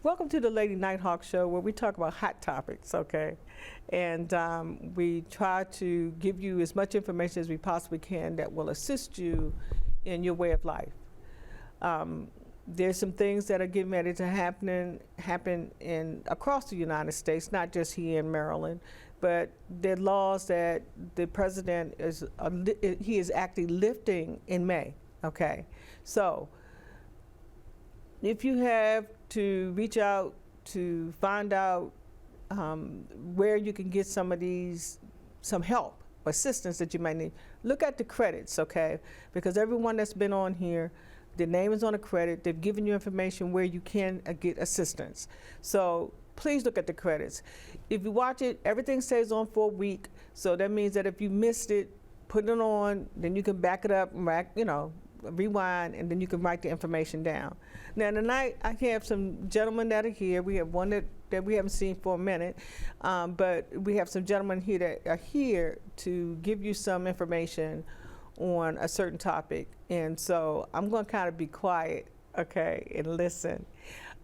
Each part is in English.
Welcome to the Lady NightHawk show, where we talk about hot topics, okay? And we try to give you as much information as we possibly can that will assist you in your way of life. There's some things that are getting ready to happen across the United States, not just here in Maryland, but there are laws that the president is actually lifting in May, okay? So if you have to reach out to find out where you can get some help, assistance that you might need, look at the credits, okay? Because everyone that's been on here, their name is on a credit. They've given you information where you can get assistance. So please look at the credits. If you watch it, everything stays on for a week. So that means that if you missed it, put it on, then you can back it up, rewind, and then you can write the information down. Now tonight I have some gentlemen that are here. We have one that we haven't seen for a minute, but we have some gentlemen here that are here to give you some information on a certain topic. And so I'm going to kind of be quiet, okay, and listen,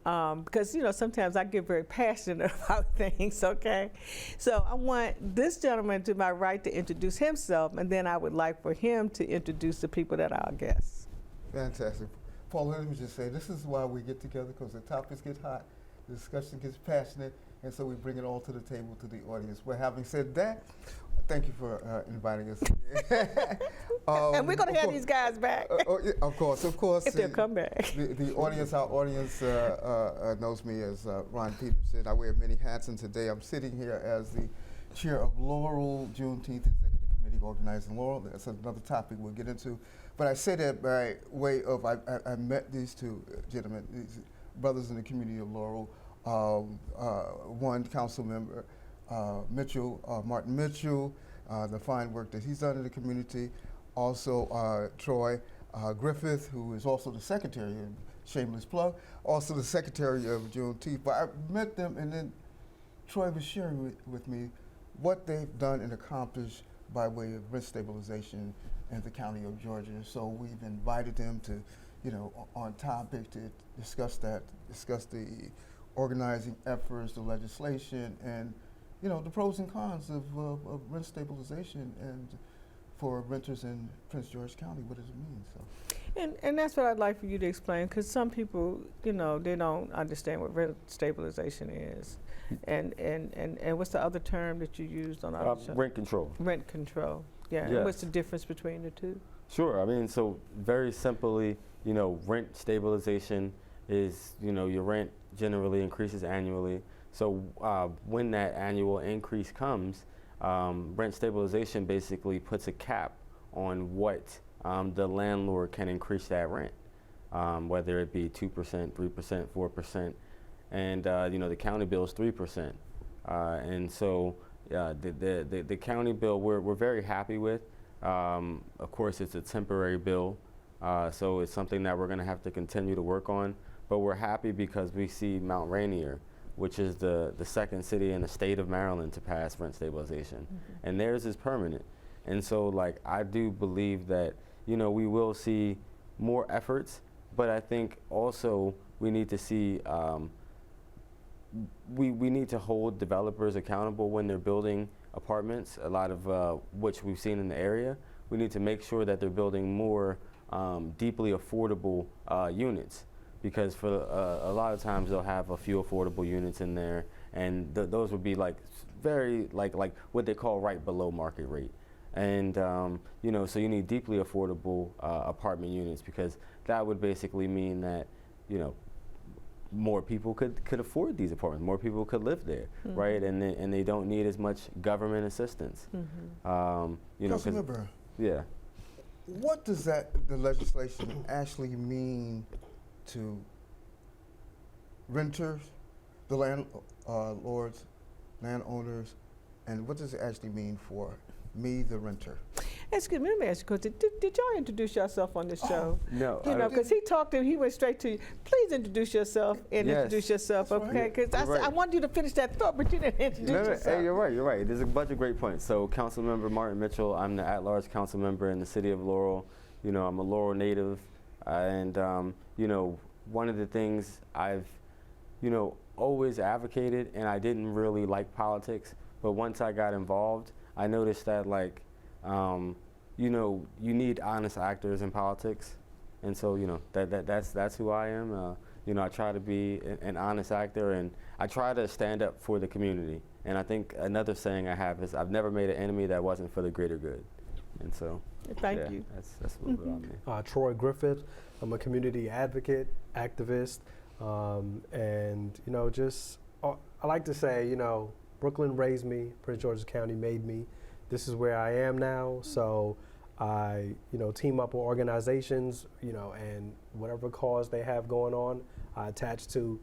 because sometimes I get very passionate about things, okay? So I want this gentleman to my right to introduce himself, and then I would like for him to introduce the people that are our guests. Fantastic. Paul, let me just say, this is why we get together, because the topics get hot, the discussion gets passionate, and so we bring it all to the table to the audience. But having said that, thank you for inviting us. And we're going to have these guys back. Yeah, of course. If they'll come back. Our audience knows me as Ron Peterson. I wear many hats, and today I'm sitting here as the chair of Laurel Juneteenth Executive Committee organizing Laurel. That's another topic we'll get into. But I say that by way of, I met these two gentlemen, these brothers in the community of Laurel. One council member, Martin Mitchell, the fine work that he's done in the community. Also, Troy Griffith, who is also the secretary, shameless plug, also the secretary of Juneteenth. But I met them, and then Troy was sharing with me what they've done and accomplished by way of rent stabilization in the county of Georgia. So we've invited them to, on topic to discuss the organizing efforts, the legislation, and the pros and cons of rent stabilization and for renters in Prince George County. What does it mean? So, and that's what I'd like for you to explain, because some people, they don't understand what rent stabilization is, and what's the other term that you used on our show? Rent control. Rent control. Yeah. Yes. And what's the difference between the two? Sure. I mean, so very simply, rent stabilization is, your rent generally increases annually. So when that annual increase comes, rent stabilization basically puts a cap on what the landlord can increase that rent, whether it be 2%, 3%, 4%, and the county bill is 3%. And so the county bill we're very happy with. Of course, it's a temporary bill, so it's something that we're going to have to continue to work on. But we're happy because we see Mount Rainier, which is the second city in the state of Maryland to pass rent stabilization. Mm-hmm. And theirs is permanent. And so I do believe that, we will see more efforts, but I think also we need to see, we need to hold developers accountable when they're building apartments, a lot of which we've seen in the area. We need to make sure that they're building more deeply affordable units. Because for a lot of times they'll have a few affordable units in there, and those would be very what they call right below market rate. And so you need deeply affordable apartment units, because that would basically mean that more people could afford these apartments, more people could live there, mm-hmm. right? And they don't need as much government assistance. Mm-hmm. Councilmember, yeah. What does the legislation actually mean to renters, the landlords, landowners, and what does it actually mean for me, the renter? Excuse me, let me ask you, did y'all introduce yourself on this show? No. Because he went straight to you. Please introduce yourself and introduce yourself, That's okay? Because I wanted you to finish that thought, but you didn't introduce yourself. Hey, you're right. There's a bunch of great points. So, Councilmember Martin Mitchell, I'm the at-large council member in the city of Laurel. I'm a Laurel native, and one of the things I've always advocated, and I didn't really like politics. But once I got involved, I noticed that you need honest actors in politics, and so that's who I am. I try to be an honest actor, and I try to stand up for the community. And I think another saying I have is I've never made an enemy that wasn't for the greater good. And so, Thank you. That's a little bit on me. Troy Griffith. I'm a community advocate, activist, and I like to say, Brooklyn raised me, Prince George's County made me. This is where I am now. So I, team up with organizations, and whatever cause they have going on, I attach to.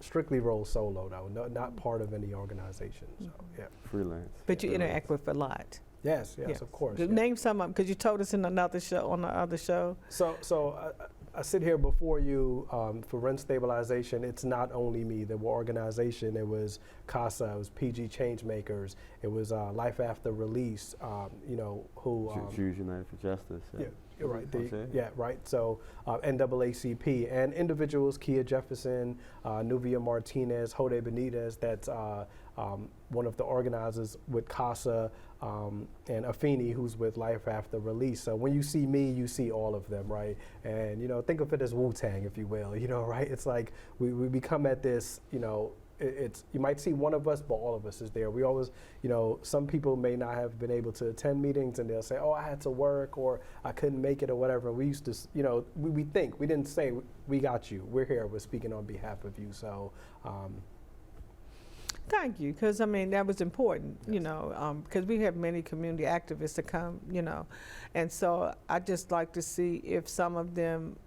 Strictly roll solo though, not part of any organization. So yeah, freelance. But you interact with a lot. Yes, of course. Yeah. Name some of them, because you told us in another show, on the other show. So I sit here before you for rent stabilization. It's not only me. There were organization. It was CASA. It was PG Changemakers. It was Life After Release. Who Jews United for Justice. Yeah. You're right. Right. So NAACP and individuals, Kia Jefferson, Nuvia Martinez, Jode Benitez, that's one of the organizers with CASA, and Afeni, who's with Life After Release. So when you see me, you see all of them, right? And, think of it as Wu-Tang, if you will, right? It's like we become at this, it's you might see one of us, but all of us is there. We always, some people may not have been able to attend meetings, and they'll say, "Oh, I had to work," or "I couldn't make it," or whatever. We used to, we think we didn't say we got you. We're here. We're speaking on behalf of you. So. Thank you, because that was important, because we have many community activists to come, and so I just like to see if some of them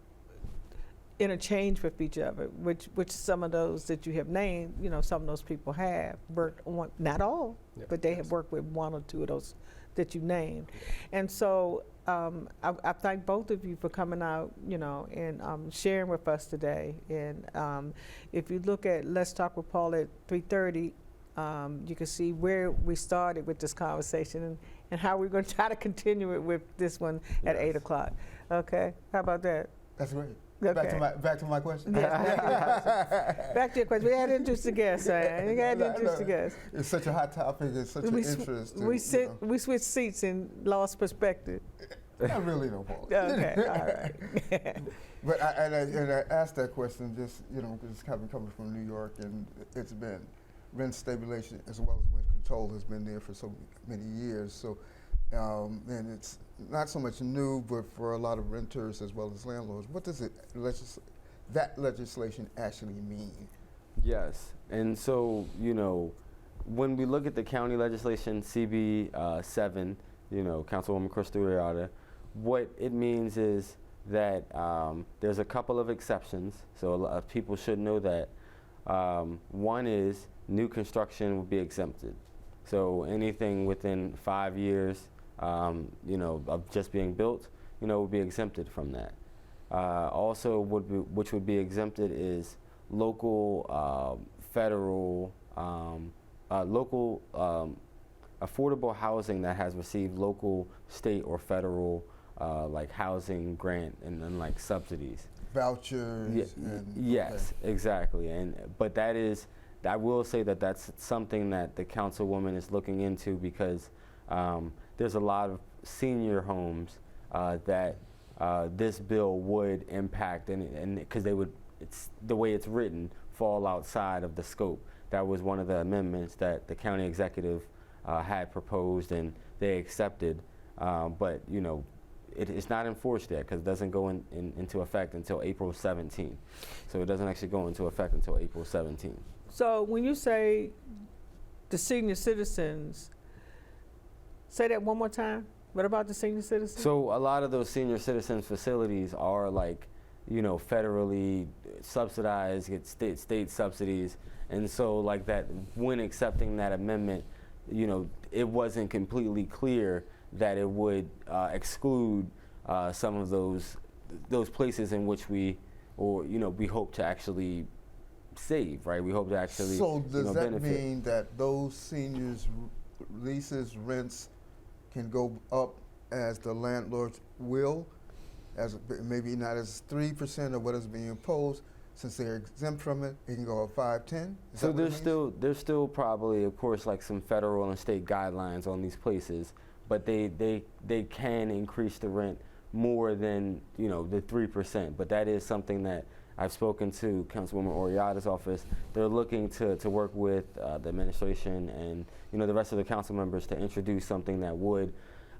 interchange with each other, which some of those that you have named, some of those people have worked on, not all, but they have worked with one or two of those that you named. And so I thank both of you for coming out, and sharing with us today. And if you look at Let's Talk with Paul at 3:30, you can see where we started with this conversation and how we're going to try to continue it with this one at 8 o'clock. Okay, how about that? That's great. Okay. Back to my question. Yes, back to your question. We had interesting guests, right? We had interesting guests. It's such a hot topic. It's such an interest. We switched seats and lost perspective. I really don't, Paul. Okay, all right. But I asked that question just, because coming from New York, and it's been rent stabilization as well as rent control has been there for so many years. So, and it's not so much new, but for a lot of renters as well as landlords, what does that legislation actually mean? Yes, and so, when we look at the county legislation, CB 7, Councilwoman Crystal Riata, what it means is that there's a couple of exceptions, so a lot of people should know that. One is new construction will be exempted. So anything within 5 years, of just being built, will be exempted from that. Also, which would be exempted is local, federal, local affordable housing that has received local, state, or federal like housing grant and like subsidies. Vouchers. Yes, exactly. But that is, I will say that that's something that the councilwoman is looking into, because there's a lot of senior homes that this bill would impact, and because it's the way it's written, fall outside of the scope. That was one of the amendments that the county executive had proposed, and they accepted. But it's not enforced yet, because it doesn't go into effect until April 17th. So it doesn't actually go into effect until April 17th. So when you say the senior citizens, say that one more time. What about the senior citizens? So a lot of those senior citizens facilities are like, federally subsidized, get state subsidies. And so like that, when accepting that amendment, it wasn't completely clear that it would exclude some of those places in which we hope to actually save, right? We hope to actually So does that benefit. mean that those seniors' leases, rents can go up as the landlord's will, as maybe not as 3% of what is being imposed, since they're exempt from it, it can go up 5, 10? So there's still probably, of course, like some federal and state guidelines on these places, but they can increase the rent more than, you know, the 3%. But that is something that I've spoken to Councilwoman Oriada's office. They're looking to work with the administration and, you know, the rest of the council members to introduce something that would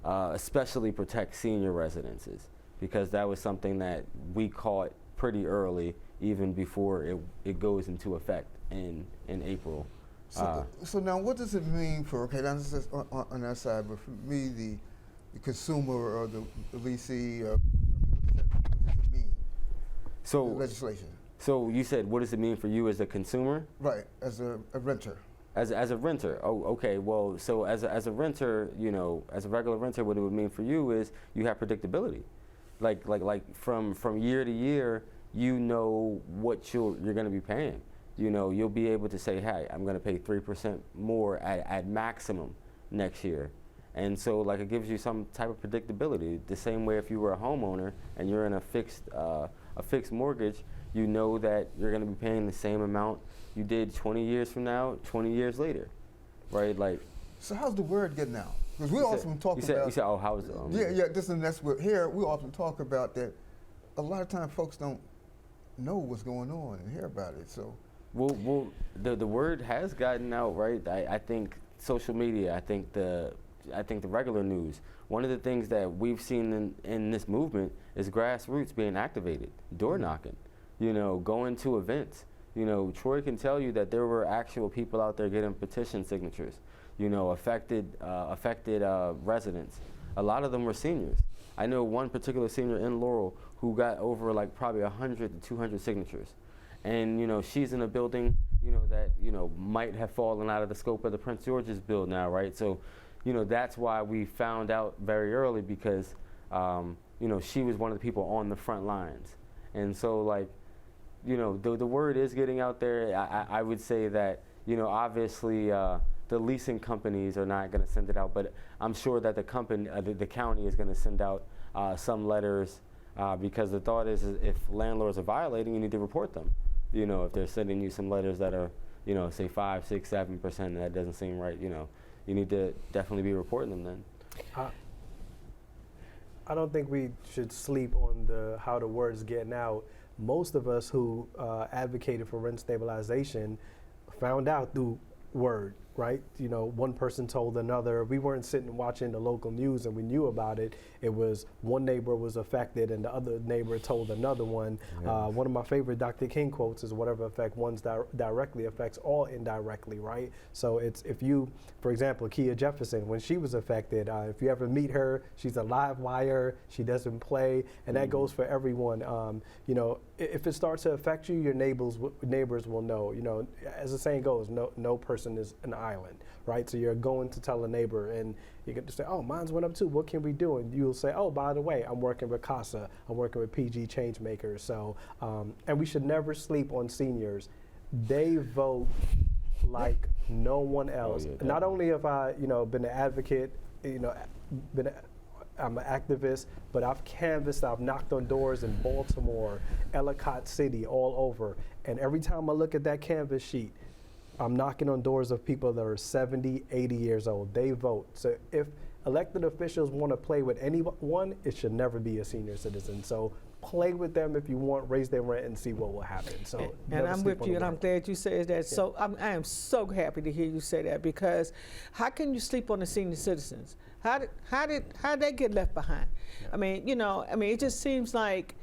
especially protect senior residences, because that was something that we caught pretty early, even before it goes into effect in April. So now what does it mean for, okay, that's just on that side, but for me, the consumer or the leasee, what does it mean? So the legislation. So you said, what does it mean for you as a consumer? Right, as a renter. As a renter, oh, okay. Well, so as a renter, you know, as a regular renter, what it would mean for you is you have predictability, like from year to year, you know what you're going to be paying. You know, you'll be able to say, hey, I'm going to pay 3% more at maximum next year. And so, like, it gives you some type of predictability. The same way if you were a homeowner and you're in a fixed mortgage, you know that you're going to be paying the same amount you did 20 years from now, 20 years later, right? Like. So how's the word getting out? Because we often talk about. You said, oh, how's it? Yeah. This and that's what here we often talk about that. A lot of times, folks don't know what's going on and hear about it. So. Well, the word has gotten out, right? I think social media. I think the regular news. One of the things that we've seen in this movement is grassroots being activated, door knocking, you know, going to events. You know, Troy can tell you that there were actual people out there getting petition signatures, you know, affected residents. A lot of them were seniors. I know one particular senior in Laurel who got over like probably 100 to 200 signatures. And, you know, she's in a building, you know, that, you know, might have fallen out of the scope of the Prince George's bill now, right? So, you know, that's why we found out very early, because, you know, she was one of the people on the front lines. And so, like, you know, the word is getting out there. I would say that, you know, obviously the leasing companies are not going to send it out, but I'm sure that the county is going to send out some letters, because the thought is if landlords are violating, you need to report them. You know, if they're sending you some letters that are, you know, say 5, 6, 7%, that doesn't seem right, you know, you need to definitely be reporting them then. I don't think we should sleep on how the word is getting out. Most of us who advocated for rent stabilization found out through word, right? You know, one person told another. We weren't sitting watching the local news and we knew about it. It was one neighbor was affected and the other neighbor told another one. Yeah. One of my favorite Dr. King quotes is, whatever affect one directly affects all indirectly, right? So it's, if you, for example, Kia Jefferson, when she was affected, if you ever meet her, she's a live wire, she doesn't play, and that goes for everyone. You know, if it starts to affect you, your neighbors will know. You know, as the saying goes, no person is an island, right? So you're going to tell a neighbor and you get to say, oh, mine's went up too, what can we do? And you'll say, oh, by the way, I'm working with CASA, I'm working with PG Changemakers. So, and we should never sleep on seniors. They vote like no one else. Oh, yeah, not only have I, you know, been an advocate, you know, I'm an activist, but I've canvassed, I've knocked on doors in Baltimore, Ellicott City, all over. And every time I look at that canvas sheet, I'm knocking on doors of people that are 70, 80 years old. They vote. So if elected officials want to play with anyone, it should never be a senior citizen. So play with them if you want, raise their rent and see what will happen. So and I'm with you, and I'm glad you said that. Yeah. So I am so happy to hear you say that, because how can you sleep on the senior citizens? How did they get left behind? Yeah. I mean, you know, it just seems like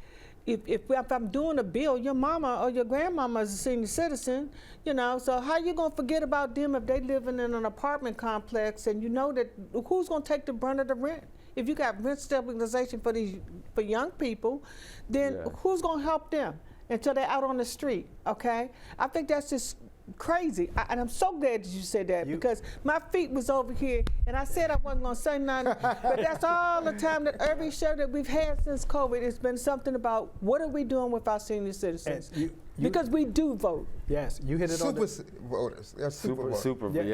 if I'm doing a bill, your mama or your grandmama is a senior citizen, you know, so how you gonna forget about them if they living in an apartment complex and you know that who's gonna take the brunt of the rent? If you got rent stabilization for young people, then who's gonna help them until they're out on the street, okay? I think that's just crazy, and I'm so glad that you said that, because my feet was over here, and I said I wasn't gonna say nothing, but that's all the time that every show that we've had since COVID, it's been something about what are we doing with our senior citizens, because we do vote. Yes, you hit it on the voters. They're super definitely.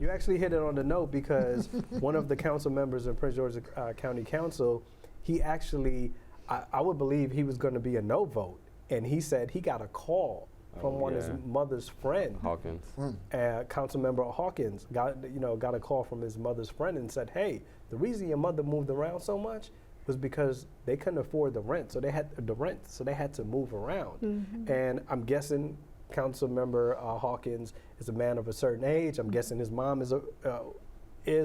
You actually hit it on the note, because one of the council members of Prince George's County Council, he actually, I would believe he was going to be a no vote and he said he got a call from one of his mother's friend, Hawkins. Councilmember Hawkins got a call from his mother's friend and said, hey, the reason your mother moved around so much was because they couldn't afford the rent, so they had to move around. And I'm guessing Councilmember Hawkins is a man of a certain age. I'm guessing his mom is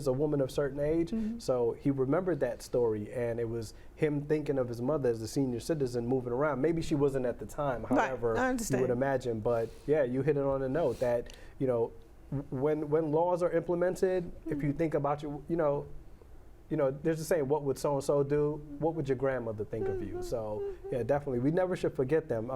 a woman of certain age. So he remembered that story, and it was him thinking of his mother as a senior citizen moving around. Maybe she wasn't at the time, however, you would imagine. But yeah, you hit it on the note that, when laws are implemented, if you think about there's a saying, what would so-and-so do? What would your grandmother think of you? So yeah, definitely, we never should forget them.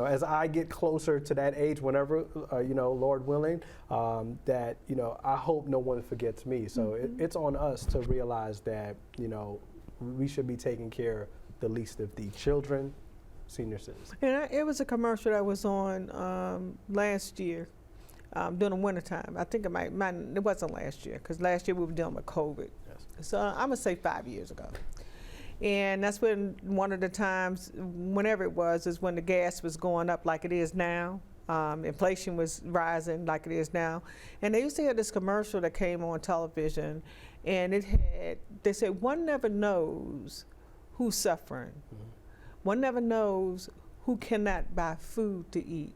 As I get closer to that age, whenever, Lord willing, that, I hope no one forgets me. So it's on us to realize that, we should be taking care of the least of the children, senior citizens. And it was a commercial that was on last year during the wintertime. I think it wasn't last year, because last year we were dealing with COVID. So I'm going to say 5 years ago. And that's when one of the times, whenever it was, is when the gas was going up like it is now. Inflation was rising like it is now. And they used to have this commercial that came on television, and they said, one never knows who's suffering. One never knows who cannot buy food to eat.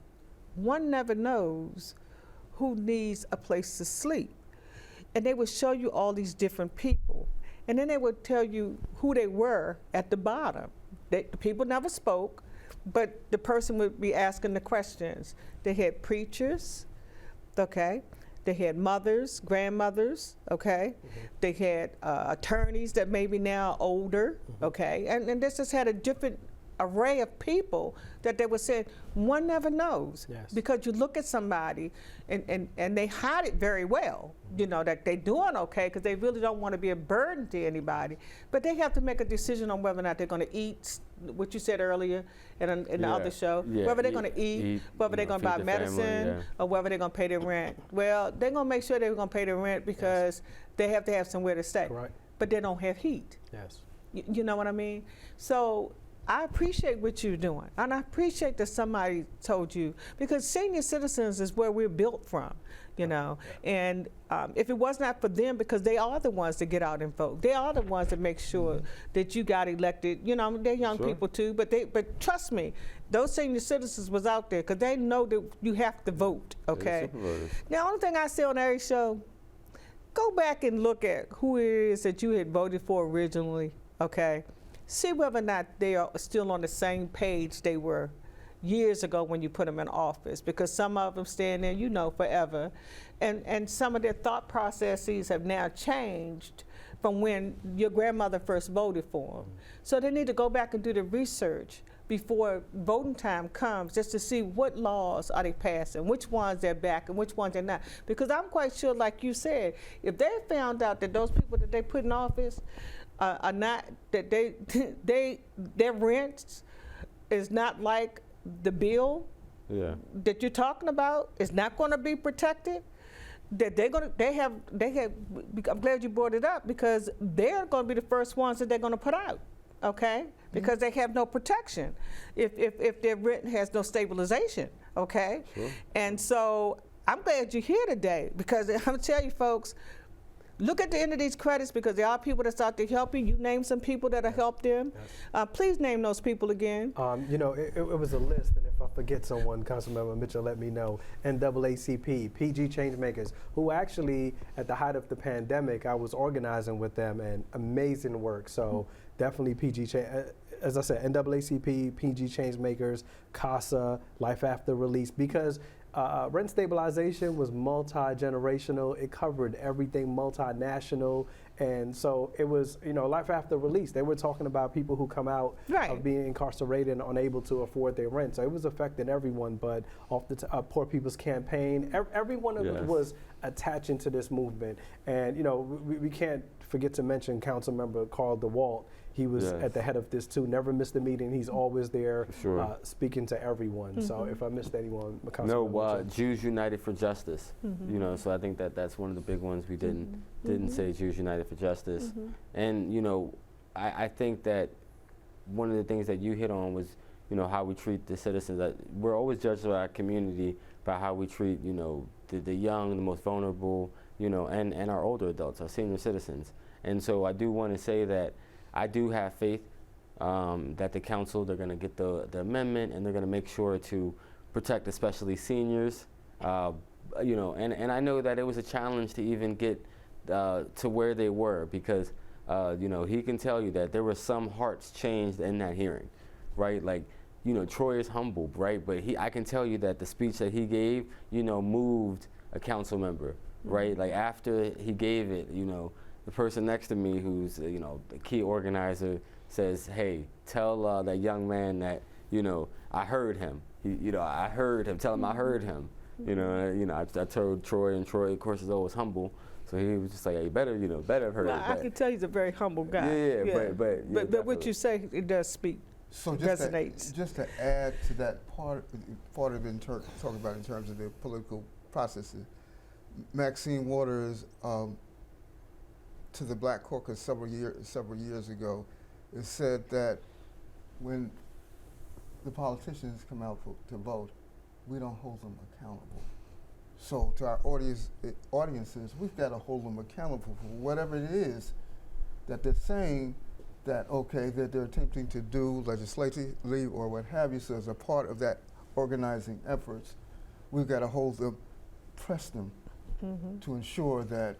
One never knows who needs a place to sleep. And they would show you all these different people. And then they would tell you who they were at the bottom. The people never spoke, but the person would be asking the questions. They had preachers, okay? They had mothers, grandmothers, okay? They had attorneys that maybe now older, okay? And this just had a different array of people that they would say, one never knows. Because you look at somebody and they hide it very well, that they're doing okay, because they really don't want to be a burden to anybody. But they have to make a decision on whether or not they're going to eat, what you said earlier in the other show, whether they're going to eat, whether they're going to buy medicine, or whether they're going to pay their rent. Well, they're going to make sure they're going to pay their rent because they have to have somewhere to stay. But they don't have heat. You know what I mean? So I appreciate what you're doing, and I appreciate that somebody told you, because senior citizens is where we're built from, and if it was not for them, because they are the ones that get out and vote, they are the ones that make sure that you got elected. They're young people too, but trust me, those senior citizens was out there because they know that you have to vote, okay? Now, the only thing I say on every show, go back and look at who it is that you had voted for originally, okay? See whether or not they are still on the same page they were years ago when you put them in office, because some of them stand there, forever. And some of their thought processes have now changed from when your grandmother first voted for them. So they need to go back and do the research before voting time comes, just to see what laws are they passing, which ones they're back and which ones they're not. Because I'm quite sure, like you said, if they found out that those people that they put in office are not, that their rents is not like the bill that you're talking about, is not going to be protected, that I'm glad you brought it up, because they're going to be the first ones that they're going to put out, okay? Because they have no protection if their rent has no stabilization, okay? And so I'm glad you're here today, because I'm going to tell you folks, look at the end of these credits, because there are people that's out there helping. You name some people that have helped them. Please name those people again. It was a list, and if I forget someone, Councilmember Mitchell, let me know. NAACP, PG Changemakers, who actually, at the height of the pandemic, I was organizing with them, and amazing work. So definitely as I said, NAACP, PG Changemakers, CASA, Life After Release, because rent stabilization was multi-generational. It covered everything, multinational. And so it was, Life After Release. They were talking about people who come out of being incarcerated and unable to afford their rent. So it was affecting everyone, but off the Poor People's Campaign, everyone was attaching to this movement. And, we can't forget to mention Councilmember Carl DeWalt. He was at the head of this too. Never missed a meeting. He's always there, speaking to everyone. So if I missed anyone, Jews United for Justice. So I think that's one of the big ones we didn't say, Jews United for Justice. And I think that one of the things that you hit on was, how we treat the citizens. We're always judged by our community by how we treat, the young, the most vulnerable, and our older adults, our senior citizens. And so I do want to say that I do have faith that the council, they're going to get the amendment, and they're going to make sure to protect especially seniors. And I know that it was a challenge to even get to where they were, because he can tell you that there were some hearts changed in that hearing, right? Like, Troy is humble, right? But I can tell you that the speech that he gave, moved a council member, right? Like, after he gave it, the person next to me, who's the key organizer, says, "Hey, tell that young man that I heard him. I heard him. Tell him I heard him." I told Troy, and Troy, of course, is always humble. So he was just like, "Hey, you better have heard Well, it." I can tell he's a very humble guy. Yeah. But what you say, it does speak. So resonates. Just to add to that part of it, talking about in terms of the political processes, Maxine Waters, to the Black Caucus several years ago, it said that when the politicians come out to vote, we don't hold them accountable. So to our audiences, we've got to hold them accountable for whatever it is that they're saying that, okay, that they're attempting to do legislatively or what have you. So as a part of that organizing efforts, we've got to hold them, press them to ensure that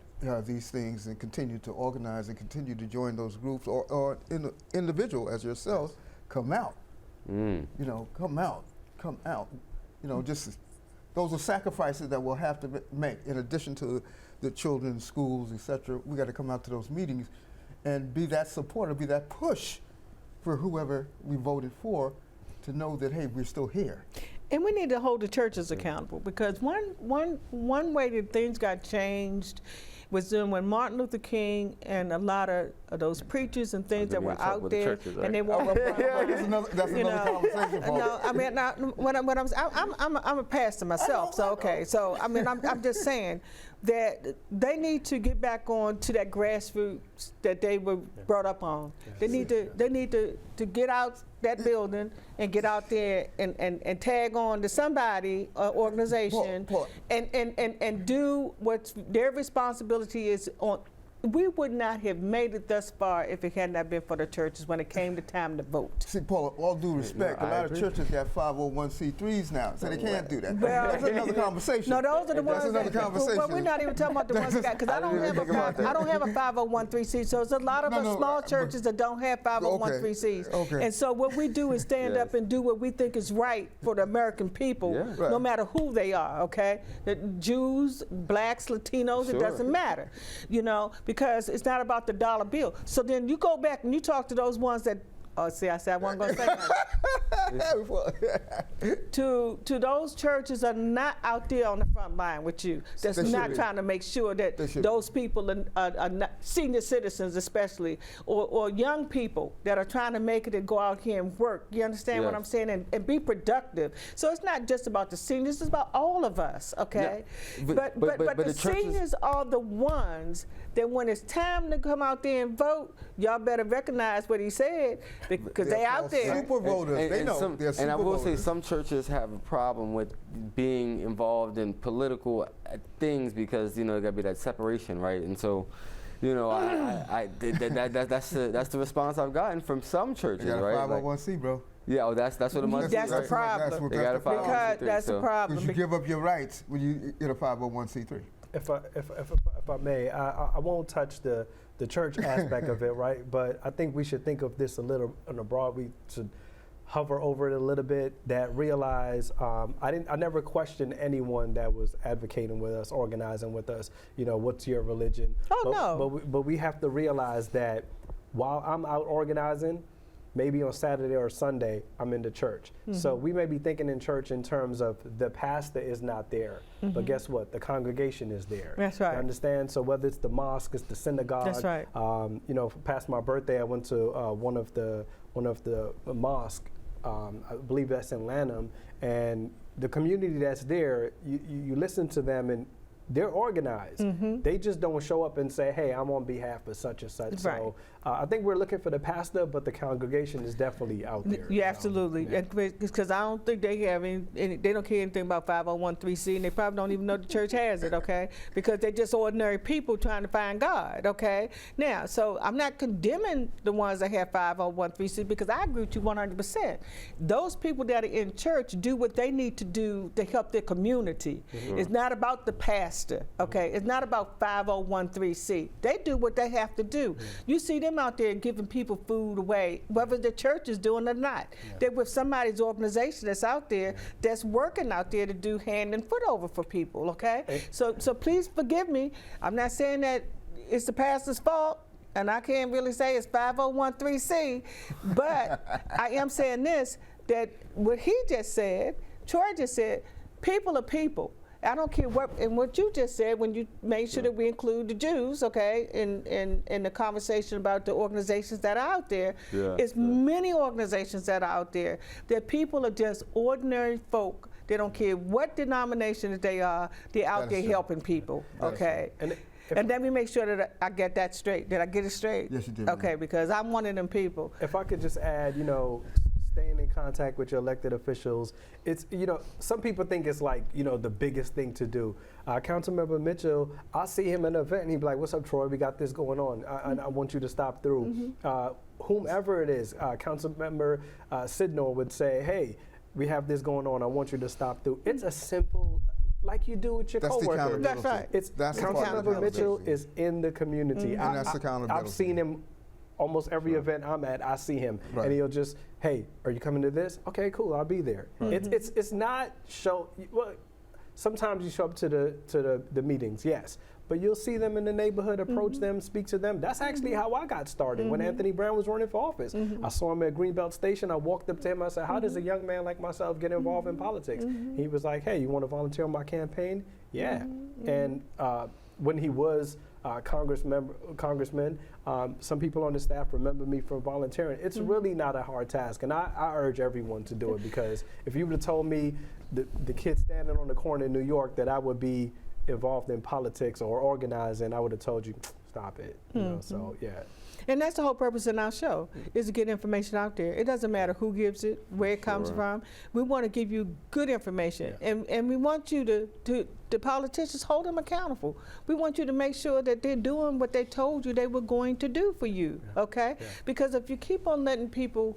these things, and continue to organize and continue to join those groups, or individual as yourself, come out. Come out. Just those are sacrifices that we'll have to make in addition to the children's schools, etc. We got to come out to those meetings and be that supporter, be that push for whoever we voted for, to know that, hey, we're still here. And we need to hold the churches accountable, because one way that things got changed was then when Martin Luther King and a lot of those preachers and things that were out there, churches, right? and they walk around. That's another conversation, Paul. No, I mean, now, I'm a pastor myself, so okay. So I mean, I'm just saying that they need to get back on to that grassroots that they were brought up on. They need to get out that building and get out there and tag on to somebody, organization, and do what their responsibility is on. We would not have made it thus far if it had not been for the churches when it came to time to vote. See, Paula, all due respect, a lot of churches got 501c3s now, so they can't do that. Well, that's another conversation. No, those are the ones. That's another conversation. Well, we're not even talking about the ones that got, because I don't have a 501c. So there's a lot of small churches that don't have 501c. Okay. And so what we do is stand up and do what we think is right for the American people, no matter who they are. Okay, the Jews, blacks, Latinos, it doesn't matter, because it's not about the dollar bill. So then you go back and you talk to those ones that, I said I wasn't going to say that. to those churches are not out there on the front line with you. That's not trying to make sure that those people are not, senior citizens especially, or young people that are trying to make it and go out here and work. You understand what I'm saying? And be productive. So it's not just about the seniors, it's about all of us, okay? Yeah. But the seniors are the ones that when it's time to come out there and vote, y'all better recognize what he said, because they out there. Super voters, they know. And I will say some churches have a problem with being involved in political things, because there got to be that separation, right? And so, that's the response I've gotten from some churches, you got a right? 501c, bro. Yeah, that's what it must be. That's the problem. They got a 501c3, because that's the problem. Because you give up your rights when you get a 501c3. If I may, I won't touch the church aspect of it, right? But I think we should think of this a little on a broad. We should hover over it a little bit. That realize I never questioned anyone that was advocating with us, organizing with us. What's your religion? But we have to realize that while I'm out organizing, maybe on Saturday or Sunday, I'm in the church. So we may be thinking in church in terms of the pastor is not there, but guess what? The congregation is there. That's right. You understand? So whether it's the mosque, it's the synagogue. That's right. Past my birthday, I went to one of the mosques. I believe that's in Lanham, and the community that's there. You listen to them, and they're organized. They just don't show up and say, hey, I'm on behalf of such and such. Right. So I think we're looking for the pastor, but the congregation is definitely out there. Yeah, absolutely. Yeah. Because I don't think they have any, they don't care anything about 501(c), and they probably don't even know the church has it, okay? Because they're just ordinary people trying to find God, okay? Now, so I'm not condemning the ones that have 501(c) because I agree with you 100%. Those people that are in church do what they need to do to help their community. It's not about the pastor, okay? It's not about 501(c). They do what they have to do. You see them out there giving people food away, whether the church is doing it or not. They're with somebody's organization that's out there that's working out there to do hand and foot over for people, okay? So please forgive me. I'm not saying that it's the pastor's fault, and I can't really say it's 501(c), but I am saying this, that what he just said, Troy just said, people are people. I don't care what you just said when you made sure that we include the Jews, okay, in the conversation about the organizations that are out there. It's many organizations that are out there that people are just ordinary folk. They don't care what denomination they are. They're out there helping people, okay? And let me make sure that I get that straight. Did I get it straight? Yes, you did. Okay, because I'm one of them people. If I could just add, staying in contact with your elected officials, it's, some people think it's like, the biggest thing to do. Councilmember Mitchell, I see him at an event and he'd be like, what's up, Troy? We got this going on. I want you to stop through. Whomever it is, Councilmember Sidnor would say, hey, we have this going on. I want you to stop through. It's a simple, like you do with your coworkers. That's right. Councilmember Mitchell is in the community. And that's accountability. I've seen him almost every event I'm at. I see him, and he'll just, hey, are you coming to this? Okay, cool, I'll be there. It's not show. Well, sometimes you show up to the meetings, yes, but you'll see them in the neighborhood, approach them, speak to them. That's actually how I got started when Anthony Brown was running for office. I saw him at Greenbelt Station. I walked up to him. I said, how does a young man like myself get involved in politics? He was like, hey, you want to volunteer on my campaign? Yeah. And when he was congressman, some people on the staff remember me from volunteering. It's really not a hard task, and I urge everyone to do it, because if you would have told me the kid standing on the corner in New York that I would be involved in politics or organizing, I would have told you, stop it. So yeah. And that's the whole purpose in our show, is to get information out there. It doesn't matter who gives it, where it comes from. We want to give you good information. And we want you the politicians, hold them accountable. We want you to make sure that they're doing what they told you they were going to do for you, okay? Because if you keep on letting people,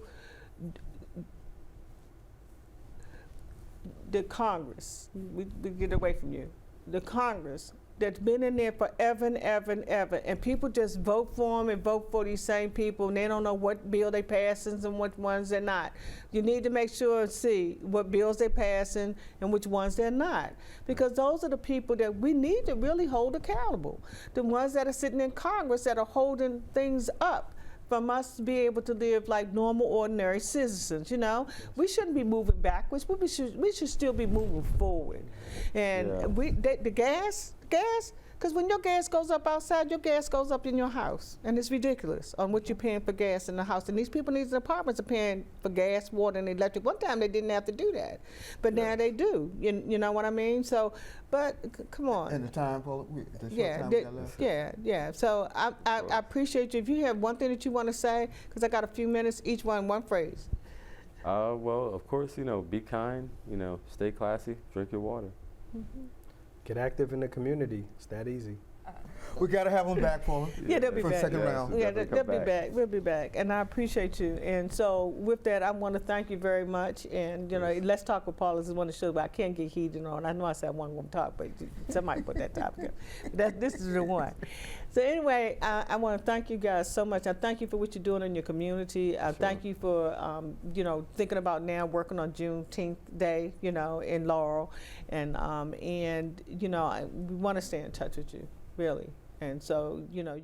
the Congress, we get away from you, the Congress, that's been in there forever and ever and ever, and people just vote for them and vote for these same people, and they don't know what bill they passing and which ones they're not. You need to make sure and see what bills they're passing and which ones they're not, because those are the people that we need to really hold accountable. The ones that are sitting in Congress that are holding things up from us to be able to live like normal, ordinary citizens, We shouldn't be moving backwards. We should still be moving forward. And the gas, because when your gas goes up outside, your gas goes up in your house. And it's ridiculous on what you're paying for gas in the house. And these people in these apartments are paying for gas, water, and electric. One time they didn't have to do that, but now they do. You know what I mean? So, but come on. And the time, Paul, the short time we got left. Yeah. So I appreciate you. If you have one thing that you want to say, because I got a few minutes, each one phrase. Well, of course, be kind, stay classy, drink your water. Get active in the community. It's that easy. We got to have them back, Paula. Yeah, they'll be for back. the second round. Yeah, they'll be back. We'll be back. And I appreciate you. And so with that, I want to thank you very much. And, Let's Talk with Paula is one of the shows, but I can't get heated on. I know I said I wasn't going to talk, but somebody put that topic up. This is the one. So anyway, I want to thank you guys so much. I thank you for what you're doing in your community. I thank you for, thinking about now working on Juneteenth Day, in Laurel. And we want to stay in touch with you, really. And so, you got